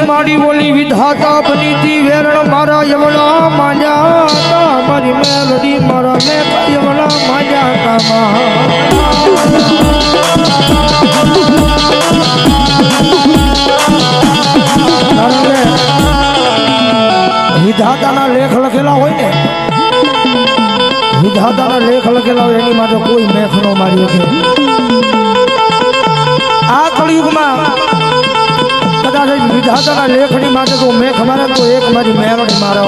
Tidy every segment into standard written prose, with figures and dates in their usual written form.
मारी बोली विधाता बनी थी वेरण मारा यमला माया का मारी मेलडी मारा में यमला माया का विधाता ना लेख लखेला होय ने विधाता ना लेख लखेला होय एनी माटे कोई मेख नो मारी के आ कलयुग में कदाच विधाता लेखनी माटे तो मेघ मारे तो एक मारी मेलडी मारो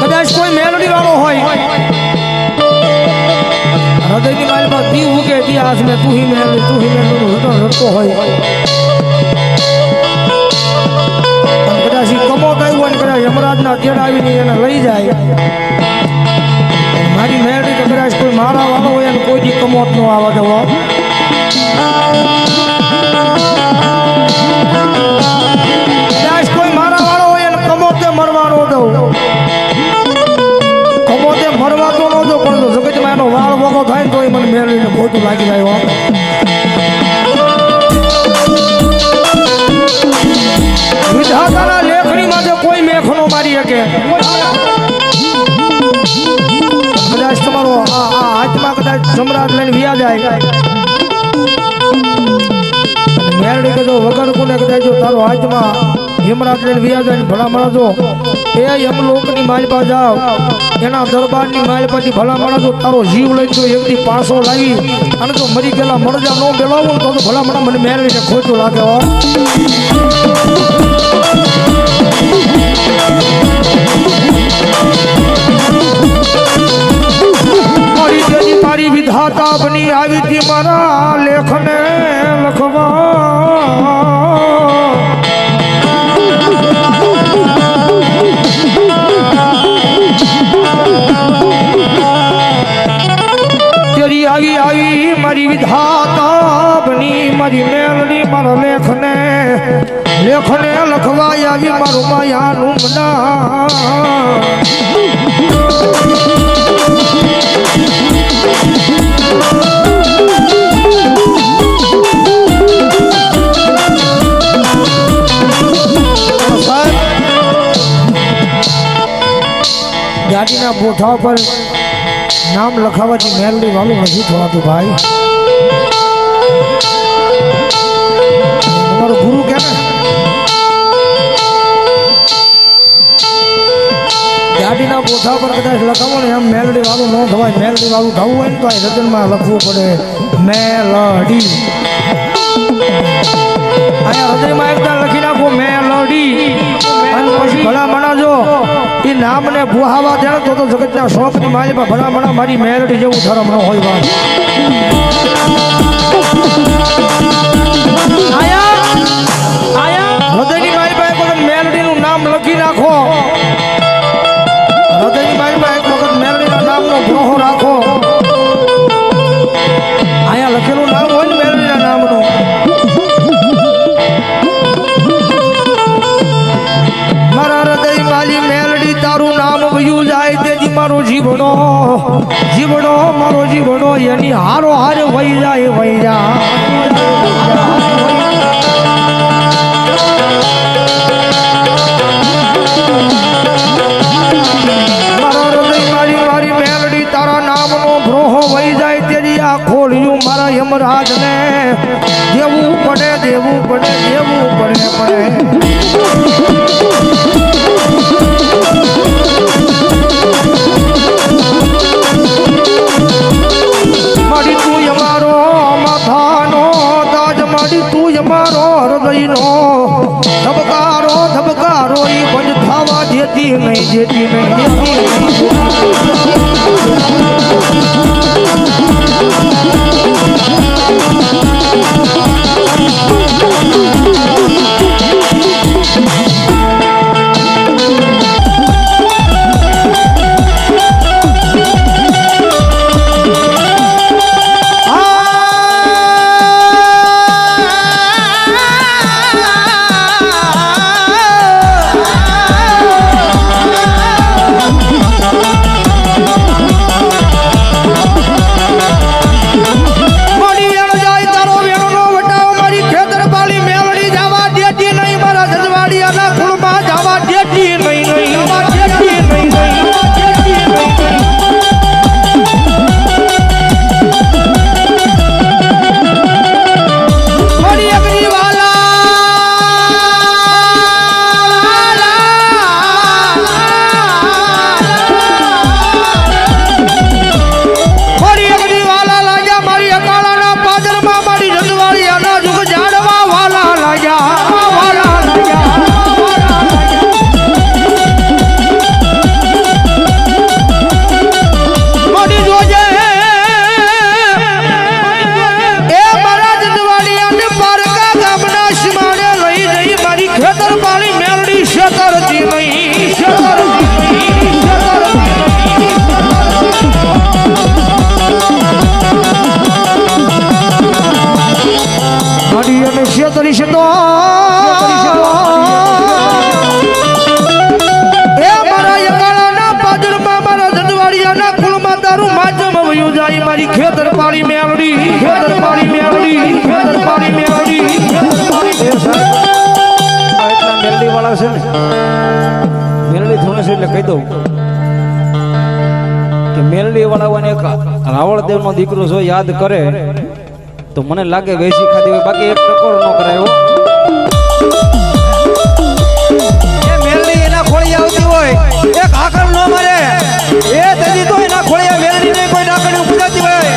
कदाच कोई मेलडी वालो होय हृदय की मारी पर दी उगे इतिहास में तू ही मेलडी रटतो होय कदाच कमो गयो ने कदाच यमराज ना तेड़ आवीने एने लई जाय मारी मेलडी तो कदाच कोई मारा वालो होय ने कोई दी कमोत नो आवा देवो कोई मारा वालो हो कमोते मरवानो दो कमोते मरवा तो नो दो पर जगत में एनो वाल वगो थाय तो मन मेलडी ने बहुत लागी जायो विधाता ना लेखनी माटे कोई मेखनो मारी के कदाच तमारो आ आत्मा कदाच सम्राट लઈને વિયા જાય मेलडी के जो वगर को ने कदाच जो तारो आत्मा यमराज ने विया जाने भला मणा जो ए यमलोक नी मालपा जाओ एना दरबार नी मालपा थी भला मणा जो तारो जीव लई जो एकदी पासो लावी अने जो मरी गेला मरजा नो बेलावो तो भला मणा मने मेलडी ने खोटो लागे हो मारी देवी मारी विधाता बनी आवी थी मारा लेखने लखवा तेरी आई आई मारी विधाता बनी मारी मेलडी मारो लेखने लेखने लखवा आवी मारो माया नुमना गाड़ी ना बोठा पर नाम लखावा थी मेलडी वालों नहीं थोड़ा तो भाई हमारा गुरु क्या ना गाड़ी ना बोठा पर कदाच लखावो ने हम मेलडी वालों नो थवाय मेलडी वालों थावू होय तो रचन में लखवू पड़े मेलडी आया हृदय में एकदा लखी नाखो मेलडी अने પછી ભલા મણા જો ई नाम ने बुहावा दे तो जगत ना शौक नी माली पर भला मणा मारी मेलडी जेवू धर्म न होय बात आया आया हृदय नी माली पर एक वखत मेलडी નું नाम લખી નાખો हृदय नी माली पर एक वखत मेलडी ना नाम નો ગ્રહો રાખો आया લખેલું નામ હોય ને मेलडी ના નામ નું मारा हृदय माली मेलडी तारू नाम वयू जाए तेजी मारो जीवड़ो जीवड़ो मारो जीवड़ो મારી એની હારો હારે વહી જાય વહી ખોલ્યું મારા યમરાજ ને દેવું પડે દેવું પડે દેવું પડે મારી તું અમારો માથાનો તાજ મારી તું અમારો હૃદયનો ધબકારો ધબકારો ઈ બંધ થવા દેતી નહીં દેતી મારી ખેતર પાડી મેવડી ખેતર પાડી મેવડી ખેતર પાડી મેવડી એટલા મેલડી વાળા છે ને મેલડી થોડે છે એટલે કહી દઉં કે મેલડી વાળાને એક રાવળદેવ નો દીકરો જો યાદ કરે તો મને લાગે વેસી ખાધી હોય બાકી એક ટકોર ન કરાયો એ મેલડી એના ખોળી આવતી હોય એક આકર ન મરે એ તેજી તો એના ખોળિયા મેલડી ને કોઈ ડાકણી પૂજાતી હોય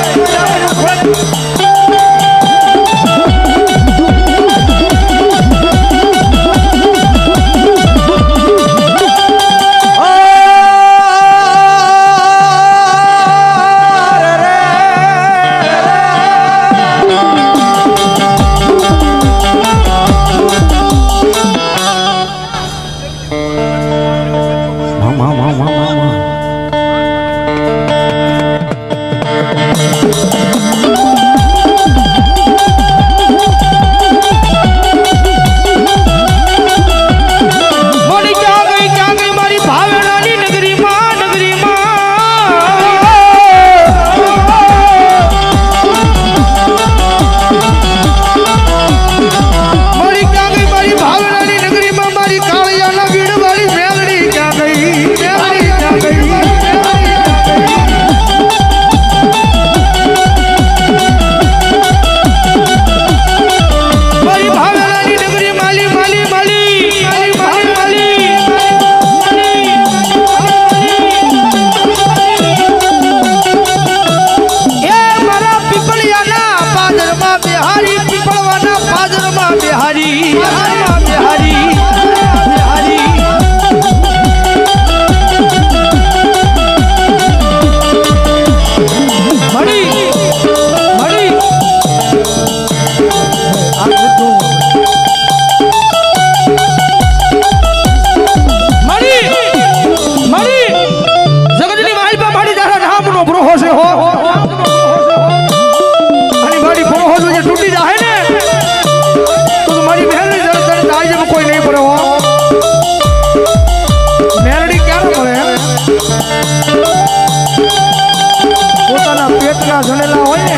હોય ને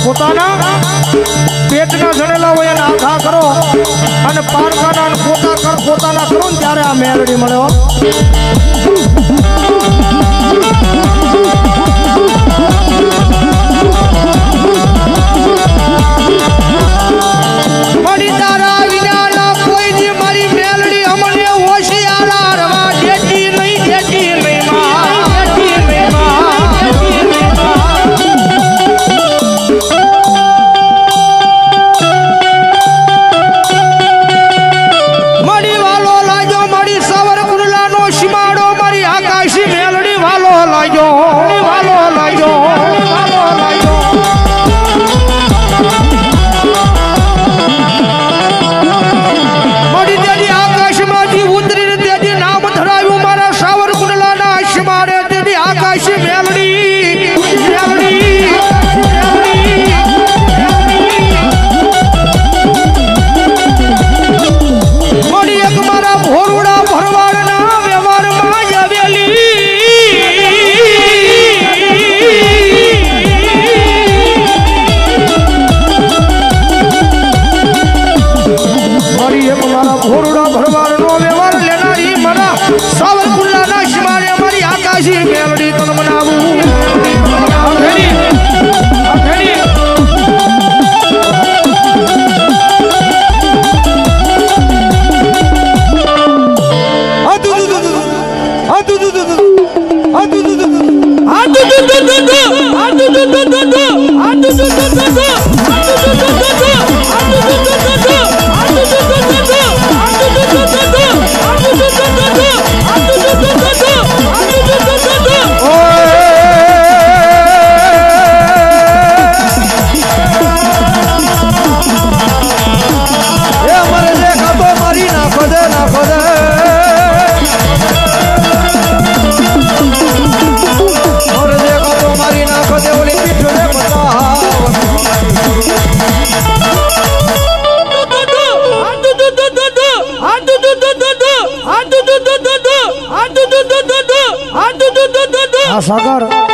પોતાના પેટના જણેલા હોય એને આખા કરો અને પારખાના અને પોતાના કરો ને ત્યારે આ મેલડી મળે હો. મળી તારા વિના કોઈ દી મારી મેલડી અમને હોશિયારા રવા દેતી નહીં માં દેતી નહીં મળી વાલો લાજો મારી સવર કુંડલાનો સીમાડો મારી આકાશી મેલડી વાલો લાજો વાલો લાજો વાલો લાજો. મળી તેની આકાશમાંથી ઉતરીને તેની નામ ધરાવ્યું મારા સાવર કુંડલાના સીમાડે તેની આકાશી મેલડી મેલડી મળી એક મારા ભોરવડા ભરવાડના વ્યવહારમાં જ આવેલી મળી એક મારા ભોરવડા ભરવાડનો વ્યવહાર લેનારી મારા સાવરકુંડલાના સીમાડે મારી આકાશી મેલડી તન મનાવું. સાગર